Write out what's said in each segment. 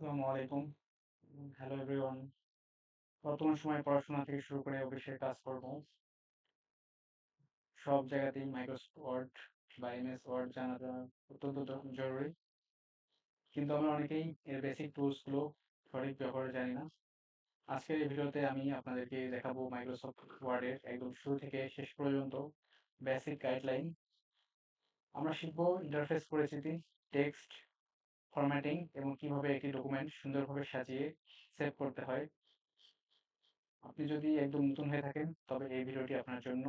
আসসালামু আলাইকুম। Hello everyone. বর্তমান সময়ে পড়াশোনা থেকে শুরু করে অফিসের কাজকর্ম সব জায়গাতেই মাইক্রোসফট ওয়ার্ড বা এমএস ওয়ার্ড জানাটা অত্যন্ত জরুরি। কিন্তু আমরা অনেকেই এর বেসিক টুলস গুলো সঠিক ব্যবহারে জানি না। আজকের এই ভিডিওতে আমি আপনাদেরকে দেখাবো মাইক্রোসফট ওয়ার্ডের একদম শুরু থেকে শেষ পর্যন্ত বেসিক গাইডলাইন। আমরা শিখবো ইন্টারফেস পরিচিতি, টেক্সট ফরম্যাটিং এবং কিভাবে একটি ডকুমেন্ট সুন্দরভাবে সাজিয়ে সেভ করতে হয়। আপনি যদি একদম নতুন হয়ে থাকেন তবে এই ভিডিওটি আপনার জন্য।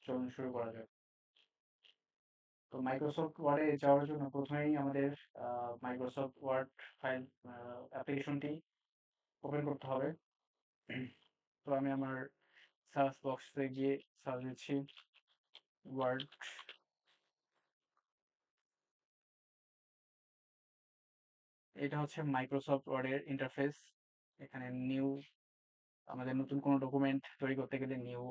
চলুন শুরু করা যাক। তো মাইক্রোসফট ওয়ার্ডে যাওয়ার জন্য প্রথমেই আমাদের মাইক্রোসফট ওয়ার্ড ফাইল অ্যাপ্লিকেশনটি ওপেন করতে হবে। তো আমি আমার সার্চ বক্সে গিয়ে সার্চ দিচ্ছি ওয়ার্ড। এটা হচ্ছে মাইক্রোসফট ওয়ার্ডের ইন্টারফেস। এখানে নিউ, আমাদের নতুন কোনো ডকুমেন্ট তৈরি করতে গেলে নিউ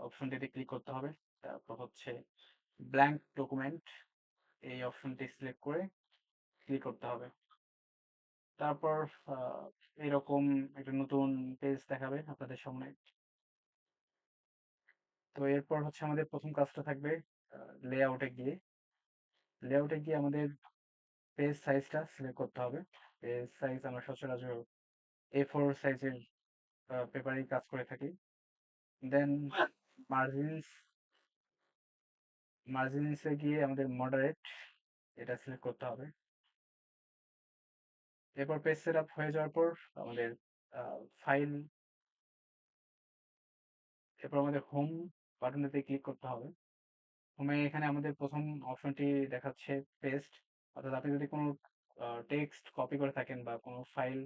অপশনটিতে ক্লিক করতে হবে। তারপর হচ্ছে ব্ল্যাঙ্ক ডকুমেন্ট, এই অপশনটি সিলেক্ট করে ক্লিক করতে হবে। তারপর আহ, এরকম একটা নতুন পেজ দেখাবে আপনাদের সামনে। তো এরপর হচ্ছে আমাদের প্রথম কাজটা থাকবে লেআউটে গিয়ে আমাদের পেজ সাইজটা সিলেক্ট করতে হবে। পেজ সাইজ আমরা সচরাচর A4 সাইজের পেপারেই কাজ করে থাকি। দেন মার্জিনস, মার্জিনসে গিয়ে আমাদের মডারেট এটা সিলেক্ট করতে হবে। এরপর পেজ সেট আপ হয়ে যাওয়ার পর আমাদের ফাইল, এরপর আমাদের হোম বাটনটিতে ক্লিক করতে হবে। হোমে এখানে আমাদের প্রথম অপশনটি দেখাচ্ছে পেস্ট, অর্থাৎ আপনি যদি কোনো টেক্সট কপি করে থাকেন বা কোনো ফাইল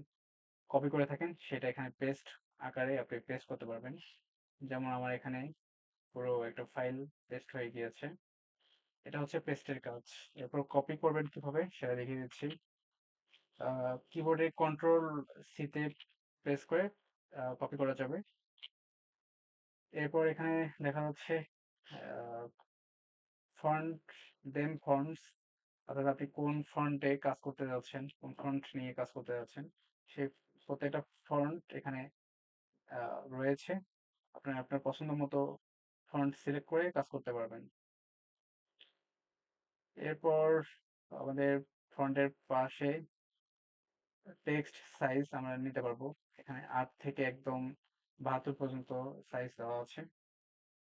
কপি করে থাকেন সেটা এখানে পেস্ট আকারে আপনি পেস্ট করতে পারবেন। যেমন আমার এখানে পুরো একটা ফাইল পেস্ট হয়ে গিয়েছে। এটা হচ্ছে পেস্টের কাজ। এরপর কপি করবেন কিভাবে সেটা দেখিয়ে দিচ্ছি। কিবোর্ডে কন্ট্রোল সিতে প্রেস করে কপি করা যাবে। এরপর এখানে দেখা যাচ্ছে ফন্ট, দেন ফন্টস, অর্থাৎ আপনি কোন ফন্টে কাজ করতে যাচ্ছেন, কোন ফন্ট নিয়ে কাজ করতে যাচ্ছেন সেই প্রত্যেকটা ফন্ট এখানে রয়েছে। আপনার আপনার পছন্দ মতো ফন্ট সিলেক্ট করে কাজ করতে পারবেন। এরপর আমাদের ফন্টের পাশে টেক্সট সাইজ আমরা নিতে পারবো। এখানে 8 থেকে একদম 72 পর্যন্ত সাইজ দেওয়া আছে।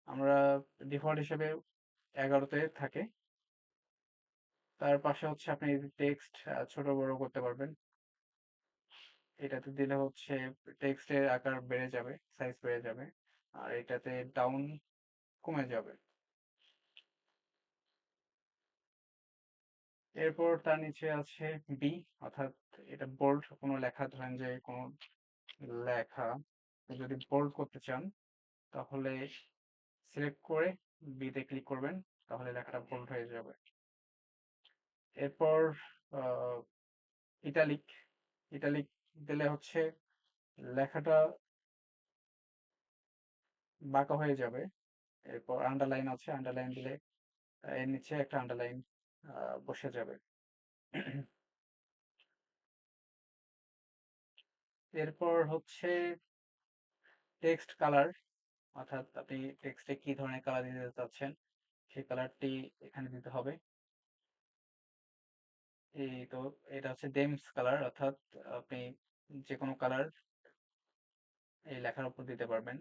আমরা ডিফল্ট হিসেবে 11-তে থাকে। তার পাশে হচ্ছে আপনি টেক্সট ছোট বড় করতে পারবেন। এটাতে দিলে হচ্ছে টেক্সটের আকার বেড়ে যাবে, সাইজ বেড়ে যাবে। আর এটাতে ডাউন কমে যাবে। এরপর তার নিচে আছে বি, অর্থাৎ এটা বোল্ড কোনো লেখা, ধরেন যে কোনো লেখা যদি বোল্ড করতে চান তাহলে সিলেক্ট করে বিতে ক্লিক করবেন, তাহলে লেখাটা বোল্ড হয়ে যাবে। এরপর আহ ইটালিক, ইটালিক দিলে হচ্ছে লেখাটা বাঁকা হয়ে যাবে। এরপর আন্ডারলাইন আছে, আন্ডারলাইন দিলে এর নিচে একটা আন্ডারলাইন বসে যাবে। এরপর হচ্ছে টেক্সট কালার, অর্থাৎ আপনি টেক্সটে কি ধরনের কালার দিতে চাচ্ছেন সেই কালারটি এখানে দিতে হবে। এই তো, এটা হচ্ছে ডেমস কালার, অর্থাৎ আপনি যে কোনো কালার এই লেখার উপর দিতে পারবেন।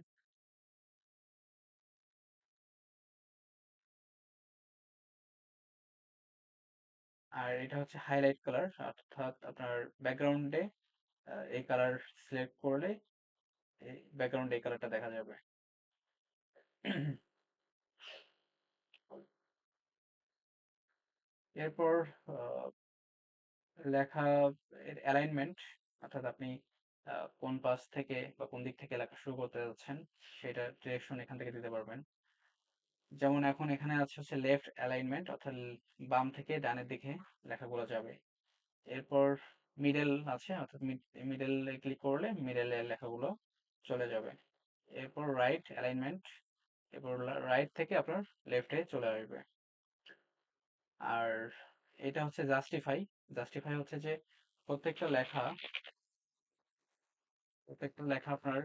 আর এটা হচ্ছে হাইলাইট কালার, অর্থাৎ আপনার ব্যাকগ্রাউন্ডে এই কালার সিলেক্ট করলে এই ব্যাকগ্রাউন্ডে এই কালারটা দেখা যাবে। এরপর আহ, লেখা এর অ্যালাইনমেন্ট, অর্থাৎ আপনি কোন পাশ থেকে বা কোন দিক থেকে লেখা শুরু করতে যাচ্ছেন সেটা ডিরেকশন এখান থেকে দিতে পারবেন। যেমন এখন এখানে আছে হচ্ছে লেফট অ্যালাইনমেন্ট, অর্থাৎ বাম থেকে ডানের দিকে লেখাগুলো যাবে। এরপর মিডল আছে, অর্থাৎ মিডলে ক্লিক করলে মিডলের লেখাগুলো চলে যাবে। এরপর রাইট অ্যালাইনমেন্ট, এরপর রাইট থেকে আপনার লেফটে চলে আসবে। আর এটা হচ্ছে জাস্টিফাই, জাস্টিফাই হচ্ছে যে প্রত্যেকটা লেখা প্রত্যেকটা লেখা আপনার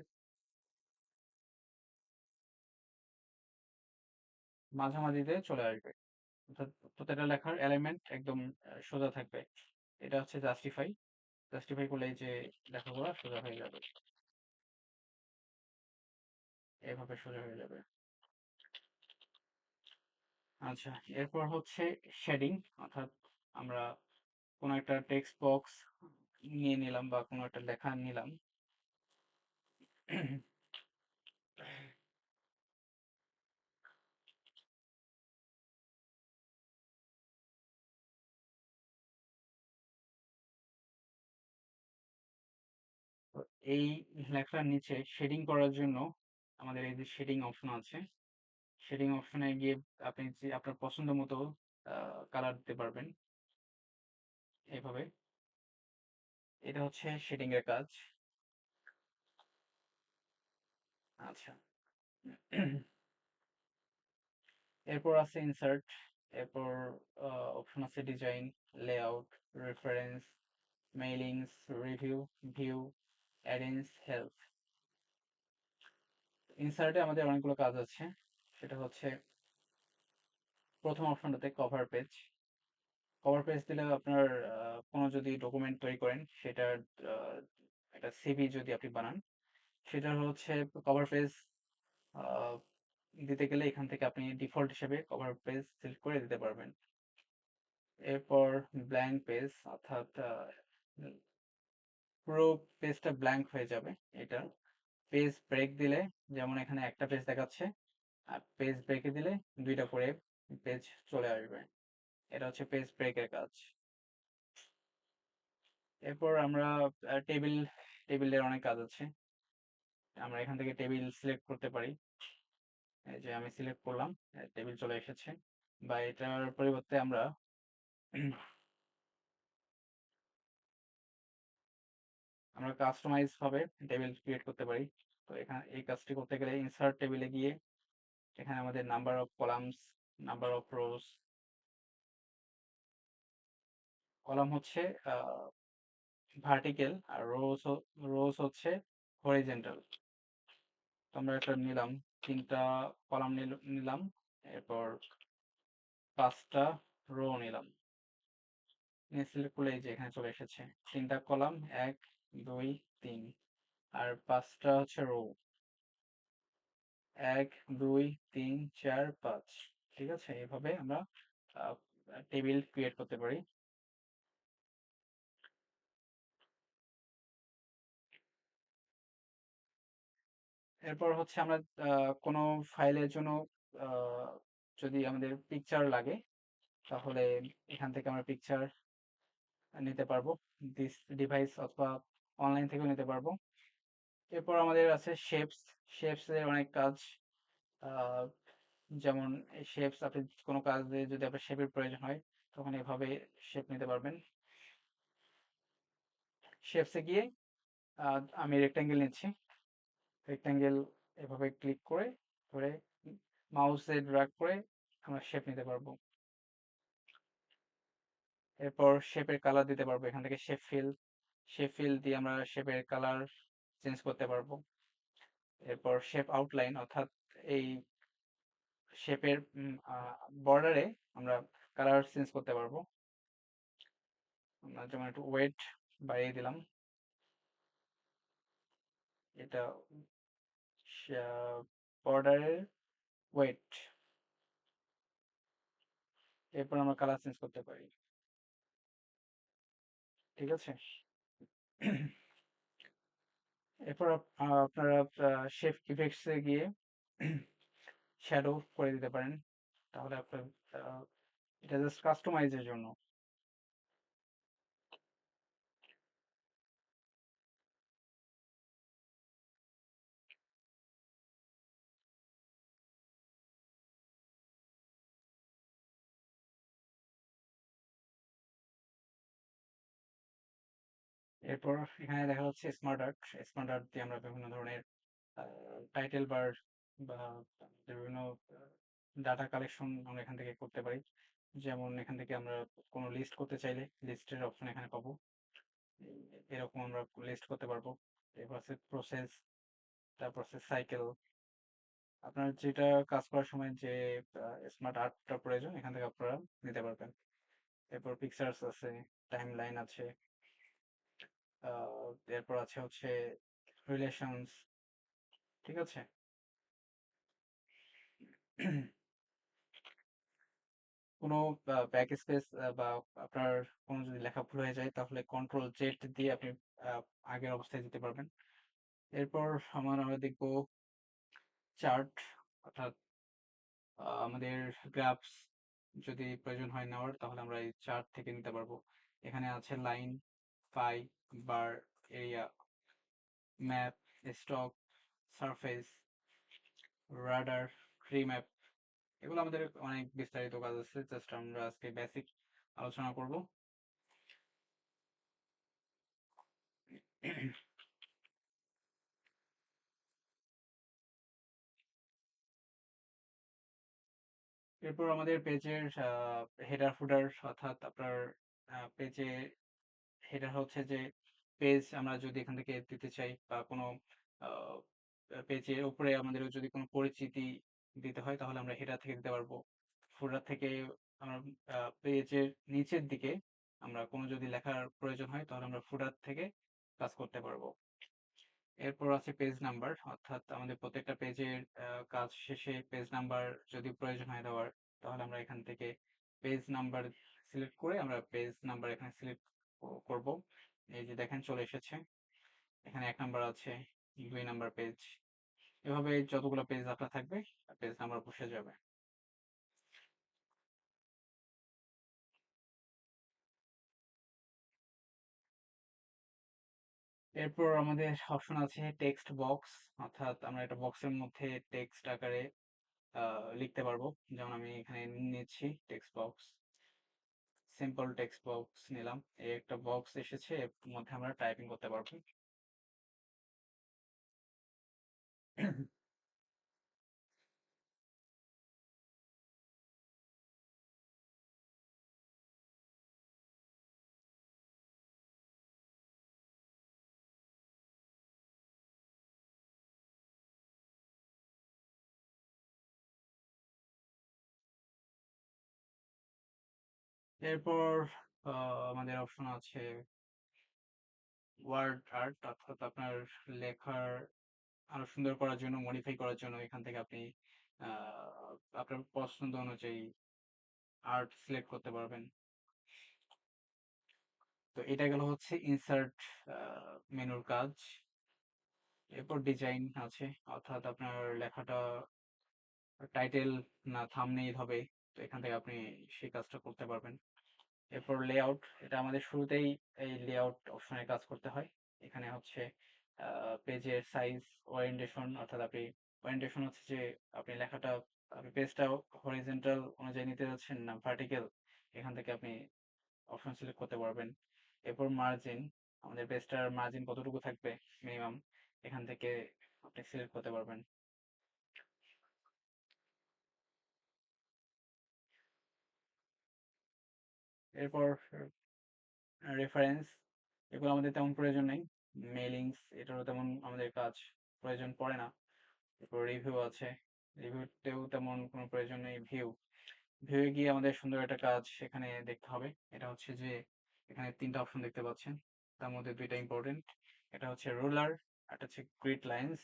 মাঝামাঝিতে চলে আসবে। অর্থাৎ প্রত্যেকটা লেখার এলিমেন্ট একদম সোজা থাকবে। এটা হচ্ছে জাস্টিফাই। জাস্টিফাই করলে এই যে লেখাগুলো সোজা হয়ে যাবে, এভাবে সোজা হয়ে যাবে। আচ্ছা, এরপর হচ্ছে শেডিং। অর্থাৎ আমরা কোনো একটা টেক্সট বক্স নিয়ে নিলাম বা কোনো একটা লেখা নিলাম। তো এই লেখার নিচে শেডিং করার জন্য আমাদের এই যে শেডিং অপশন আছে, শেডিং অপশনে গিয়ে আপনি যে আপনার পছন্দ মতো কালার দিতে পারবেন এভাবে। এটা হচ্ছে শেডিং এর কাজ। আচ্ছা, এরপর আছে ইনসার্ট। এরপর অপশন আছে design, layout, reference, mailings, review, view, arrange, help. ইনসার্টে আমাদের অনেকগুলো কাজ আছে। সেটা হচ্ছে প্রথম অপশনটাতে কভার পেজ। কভার পেজ দিলে আপনার কোনো যদি ডকুমেন্ট তৈরি করেন, সেটার আহ, একটা সিভি যদি আপনি বানান, সেটা হচ্ছে কভার পেজ দিতে গেলে এখান থেকে আপনি ডিফল্ট হিসেবে কভার পেজ সিলেক্ট করে দিতে পারবেন। এরপর ব্ল্যাঙ্ক পেজ, অর্থাৎ পুরো পেজটা ব্ল্যাঙ্ক হয়ে যাবে। এটা পেজ ব্রেক দিলে, যেমন এখানে একটা পেজ দেখাচ্ছে, আর পেজ ব্রেকে দিলে দুইটা করে পেজ চলে আসবে। এটা হচ্ছে পেজ ব্রেকের কাজ। এরপর আমরা টেবিলের অনেক কাজ আছে। আমরা এখান থেকে টেবিল সিলেক্ট করতে পারি। এই যে আমি সিলেক্ট করলাম, টেবিল চলে এসেছে। বা এটার পরিবর্তে আমরা আমরা কাস্টমাইজ ভাবে টেবিল ক্রিয়েট করতে পারি। তো এখানে এই কাজটি করতে গেলে ইনসার্ট টেবিলে গিয়ে এখানে আমাদের number of columns, number of rose, column হচ্ছে ভার্টিক্যাল আর রোজ হচ্ছে হরিজেন্টাল। তো আমরা একটা নিলাম, তিনটা কলাম নিলাম, এরপর পাঁচটা রো নিলাম, নিয়ে সিলেক্ট করলে এই যে এখানে চলে এসেছে তিনটা কলাম, এক, দুই, তিন, আর পাঁচটা হচ্ছে রো, এক, দুই, তিন, চার, পাঁচ। ঠিক আছে, এভাবে আমরা টেবিল ক্রিয়েট করতে পারি। এরপর হচ্ছে আমরা কোনো ফাইলের জন্য আহ, যদি আমাদের পিকচার লাগে, তাহলে এখান থেকে আমরা পিকচার নিতে পারবো, দিস ডিভাইস অথবা অনলাইন থেকেও নিতে পারবো। এরপর আমাদের আছে শেপস। শেপস এর অনেক কাজ। আহ, যেমন শেপস, আপনি কোনো কাজে যদি আপনার শেপের প্রয়োজন হয়, তখন এভাবে শেপ নিতে পারবেন। শেপসে গিয়ে আমি রেক্টাঙ্গেল নিচ্ছি। রেক্টাঙ্গেল এভাবে ক্লিক করে ধরে মাউসে ড্র্যাগ করে আমরা শেপ নিতে পারবো। এরপর শেপের কালার দিতে পারবো, এখান থেকে শেপ ফিল দিয়ে আমরা শেপের কালার চেঞ্জ করতে পারবো। এরপর শেপ আউটলাইন, অর্থাৎ এই শেপের বর্ডারে আমরা কালার চেঞ্জ করতে পারবো। আমরা যেমন একটু ওয়েট বাড়িয়ে দিলাম, এটা বর্ডারের ওয়েট। এরপর আমরা কালার চেঞ্জ করতে পারি। ঠিক আছে। এরপর আপনারা শেপ ইফেক্টসে গিয়ে শ্যাডো করে দিতে পারেন। তাহলে আপনার আহ, এটা জাস্ট কাস্টমাইজের জন্য। এরপর এখানে দেখা যাচ্ছে স্মার্ট আর্ট। স্মার্ট আর্ট দিয়ে আমরা বিভিন্ন ধরনের টাইটেল বার বা বিভিন্ন ডাটা কালেকশন আমরা এখান থেকে করতে পারি। যেমন এখান থেকে আমরা কোনো লিস্ট করতে চাইলে লিস্টের অপশন এখানে পাবো। এরকম আমরা লিস্ট করতে পারবো। এরপর আছে প্রসেস, তারপর আছে সাইকেল। আপনার যেটা কাজ করার সময় যে স্মার্ট আর্টটা প্রয়োজন এখান থেকে আপনারা নিতে পারবেন। এরপর পিকচার্স আছে, টাইম লাইন আছে, এরপর আছে হচ্ছে রিলেশনস। ঠিক আছে। কোনো ব্যাক স্পেস বা আপনার কোনো যদি লেখা ভুল হয়ে যায় তাহলে কন্ট্রোল জেড দিয়ে আপনি আহ, আগের অবস্থায় যেতে পারবেন। এরপর আমরা দেখবো চার্ট, অর্থাৎ আমাদের গ্রাফস যদি প্রয়োজন হয় নেওয়ার তাহলে আমরা এই চার্ট থেকে নিতে পারবো। এখানে আছে line, pie, bar, area, map, stock, surface, radar, tree map. এগুলো আমাদের অনেক বিস্তারিত কাজ আছে, জাস্ট আমরা আজকে বেসিক আলোচনা করব। এরপর আমাদের পেজের হেডার ফুডার, অর্থাৎ আপনার পেজে হেডার হচ্ছে যে পেজ আমরা যদি এখান থেকে দিতে চাই বা কোনো পেজের উপরে আমাদের যদি কোনো পরিচিতি দিতে হয় তাহলে আমরা হেডার থেকে দিতে পারবো। ফুডার থেকে আমরা পেজের নিচের দিকে আমরা কোনো যদি লেখার প্রয়োজন হয় তাহলে আমরা ফুডার থেকে কাজ করতে পারবো। এরপর আছে পেজ নাম্বার, অর্থাৎ আমাদের প্রত্যেকটা পেজের কাজ শেষে পেজ নাম্বার যদি প্রয়োজন হয় দেওয়ার তাহলে আমরা এখান থেকে পেজ নাম্বার সিলেক্ট করে আমরা পেজ নাম্বার এখানে সিলেক্ট করব। এই যে দেখেন চলে এসেছে, এখানে 1 নাম্বার আছে, 2 নাম্বার পেজ। এভাবে যতগুলো পেজ আপনার থাকবে পেজ নাম্বার বসে যাবে। এরপর আমাদের অপশন আছে টেক্সট বক্স, অর্থাৎ আমরা একটা বক্সের মধ্যে টেক্সট আকারে লিখতে পারবো। যেমন আমি এখানে নিচ্ছি text box, simple text box নিলাম। এই একটা বক্স এসেছে, এর মধ্যে আমরা টাইপিং করতে পারবো। এরপর আমাদের অপশন আছে ওয়ার্ড আর্ট, অর্থাৎ আপনার লেখার আরো সুন্দর করার জন্য, মডিফাই করার জন্য এখান থেকে আপনি আপনার পছন্দ অনুযায়ী আর্ট সিলেক্ট করতে পারবেন। তো এটা গেল হচ্ছে ইনসার্ট মেনুর কাজ। এরপর ডিজাইন আছে, অর্থাৎ আপনার লেখাটা টাইটেল না থাম্বনেইল হবে, তো এখান থেকে আপনি সেই কাজটা করতে পারবেন। এরপর লেআউট, এটা আমাদের শুরুতেই এই লেআউট অপশনে কাজ করতে হয়। এখানে হচ্ছে পেজের সাইজ, ওরিয়েন্টেশন, অর্থাৎ আপনি ওরিয়েন্টেশন হচ্ছে যে আপনি লেখাটা, আপনি পেজটা হরিজন্টাল অনুযায়ী নিতে যাচ্ছেন না ভার্টিক্যাল, এখান থেকে আপনি অপশন সিলেক্ট করতে পারবেন। এরপর মার্জিন, আমাদের পেজটার মার্জিন কতটুকু থাকবে মিনিমাম, এখান থেকে আপনি সিলেক্ট করতে পারবেন। এরপর রেফারেন্স, এগুলো আমাদের তেমন প্রয়োজন নেই। মেইলিংস, এটারও তেমন আমাদের কাজ প্রয়োজন পড়ে না। এরপর রিভিউ আছে, রিভিউতেও তেমন কোনো প্রয়োজন নেই। ভিউয়ে গিয়ে আমাদের সুন্দর একটা কাজ সেখানে দেখতে হবে। এটা হচ্ছে যে এখানে 3টা অপশন দেখতে পাচ্ছেন, তার মধ্যে 2টা ইম্পর্টেন্ট। এটা হচ্ছে রুলার, একটা হচ্ছে গ্রিড লাইন্স।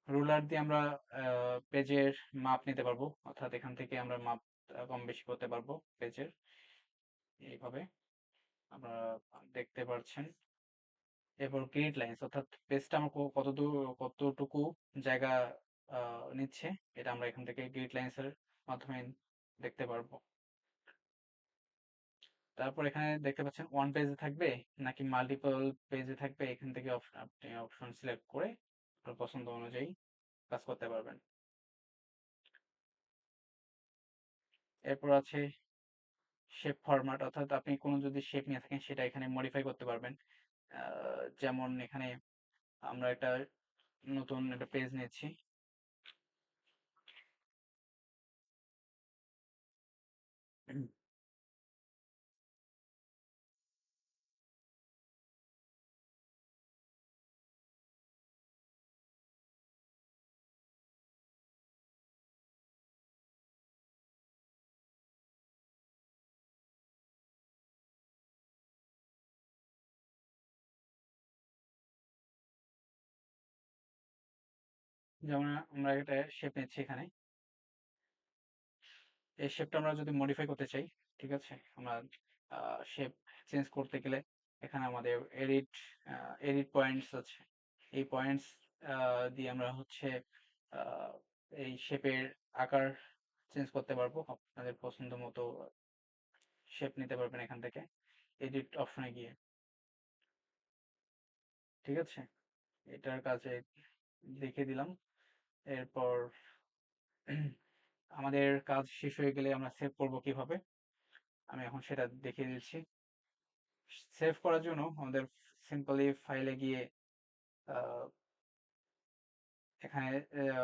রুলার দিয়ে আমরা পেজের মাপ নিতে পারবো, অর্থাৎ এখান থেকে আমরা মাপ কম বেশি করতে পারবো পেজের। এইভাবে আমরা দেখতে পাচ্ছেন। এরপর গ্রিড লাইন্স, অর্থাৎ পেজটা আমার কতটুকু জায়গা নিচ্ছে, এটা আমরা এখান থেকে গ্রিড লাইন্স এর মাধ্যমে দেখতে পারবো। তারপর এখানে দেখতে পাচ্ছেন ওয়ান পেজে থাকবে নাকি মাল্টিপল পেজে থাকবে, এখান থেকে আপনি অপশন সিলেক্ট করে আপনার পছন্দ অনুযায়ী কাজ করতে পারবেন। এরপর আছে শেপ ফরম্যাট, অর্থাৎ আপনি কোনো যদি শেপ নিয়ে থাকেন সেটা এখানে মডিফাই করতে পারবেন। যেমন এখানে আমরা একটা নতুন একটা পেজ নিচ্ছি। যেমন আমরা একটা শেপ নিচ্ছি এখানে। এই শেপটা আমরা যদি মডিফাই করতে চাই, ঠিক আছে? আমরা শেপ চেঞ্জ করতে গেলে এখানে আমাদের এডিট পয়েন্টস আছে। এই পয়েন্টস দিয়ে আমরা হচ্ছে আহ, এই শেপের আকার চেঞ্জ করতে পারবো। আপনাদের পছন্দ মতো শেপ নিতে পারবেন এখান থেকে এডিট অপশনে গিয়ে, ঠিক আছে? এটার কাজে দেখিয়ে দিলাম। এরপর আমাদের কাজ শেষ হয়ে গেলে আমরা সেভ করব কিভাবে, আমি এখন সেটা দেখিয়ে দিচ্ছি। সেভ করার জন্য আমাদের সিম্পলি ফাইলে গিয়ে আহ, এখানে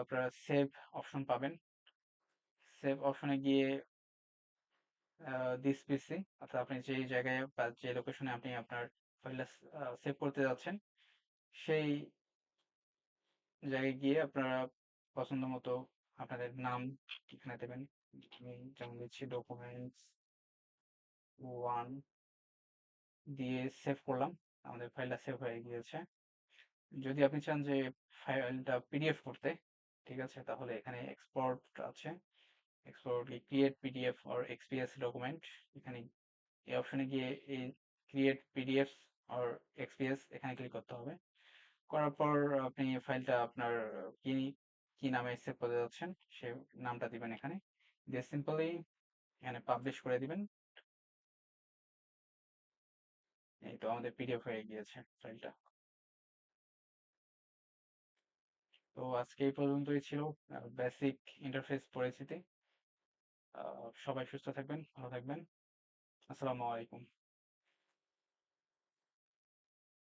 আপনারা সেভ অপশন পাবেন। সেভ অপশনে গিয়ে দিস পিসি, অর্থাৎ আপনি যে জায়গায় বা যে লোকেশনে আপনি আপনার ফাইলটা সেভ করতে যাচ্ছেন সেই জায়গায় গিয়ে আপনারা পছন্দ মতো আপনাদের নাম এখানে দেবেন। আমি যেমন দিচ্ছি ডকুমেন্টস 1 দিয়ে সেভ করলাম। আমাদের ফাইলটা সেভ হয়ে গিয়েছে। যদি আপনি চান যে ফাইলটা পিডিএফ করতে, ঠিক আছে, তাহলে এখানে এক্সপোর্ট আছে। Export create PDF or XPS document, এখানে এই অপশনে গিয়ে এই ক্রিয়েট পিডিএফ অর এক্সপিএস এখানে ক্লিক করতে হবে। করার পর আপনি ফাইলটা আপনার কি কি নামে সেভ করতে যাচ্ছেন সে নামটা দিবেন এখানে, দিয়ে সিম্পলি এখানে পাবলিশ করে দিবেন। এই তো আমাদের পিডিএফ হয়ে গিয়েছে ফাইলটা। তো আজকে এই পর্যন্তই ছিল বেসিক ইন্টারফেস পরিচিতি। সবাই সুস্থ থাকবেন, ভালো থাকবেন। আসসালামু আলাইকুম।